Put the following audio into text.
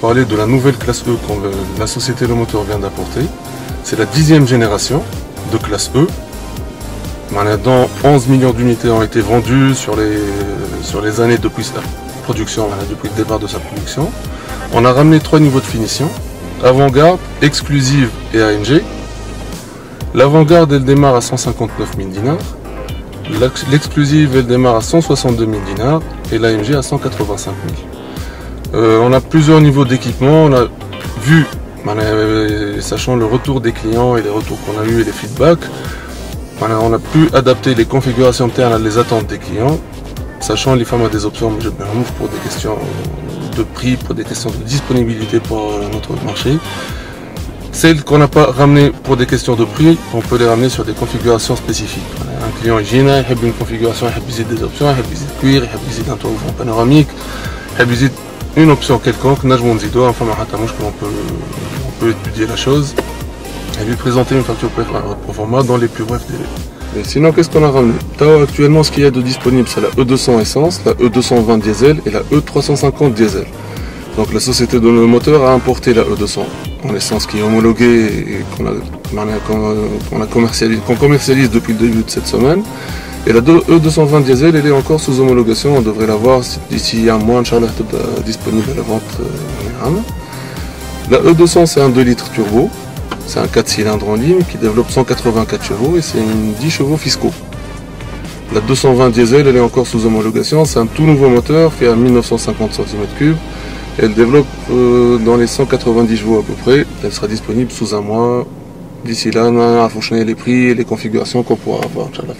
parler de la nouvelle classe E que la société Le Moteur vient d'apporter. C'est la 10e génération de classe E. Maintenant, 11 millions d'unités ont été vendues sur les années depuis sa production, depuis le départ de sa production. On a ramené 3 niveaux de finition: avant-garde, exclusive et AMG. L'avant-garde, elle démarre à 159 000 dinars. L'exclusive, elle démarre à 162 000 dinars. Et l'AMG à 185 000. On a plusieurs niveaux d'équipement. On a vu, sachant le retour des clients et les retours qu'on a eu et les feedbacks, on a pu adapter les configurations internes à les attentes des clients, sachant les femmes à des options pour des questions de prix, pour des questions de disponibilité pour notre marché. Celles qu'on n'a pas ramenées pour des questions de prix, on peut les ramener sur des configurations spécifiques. Un client il a une configuration, il visite des options, il visite cuir, il visite un toit ouvrant panoramique, il visite une option quelconque, on peut étudier la chose et lui présenter une facture pro forma dans les plus brefs délais. Et sinon, qu'est-ce qu'on a ramené? Actuellement, ce qu'il y a de disponible, c'est la E200 essence, la E220 diesel et la E350 diesel. Donc la société de Le Moteur a importé la E200 en essence qui est homologuée et qu'on commercialise depuis le début de cette semaine. Et la E220 diesel, elle est encore sous homologation, on devrait l'avoir d'ici un mois, Inch'Allah, disponible à la vente. La E200, c'est un 2 litres turbo, c'est un 4 cylindres en ligne qui développe 184 chevaux et c'est 10 chevaux fiscaux. La 220 diesel, elle est encore sous homologation, c'est un tout nouveau moteur fait à 1950 cm3. Elle développe dans les 190 chevaux à peu près. Elle sera disponible sous un mois. D'ici là, on a fonctionné les prix et les configurations qu'on pourra avoir, Inch'Allah.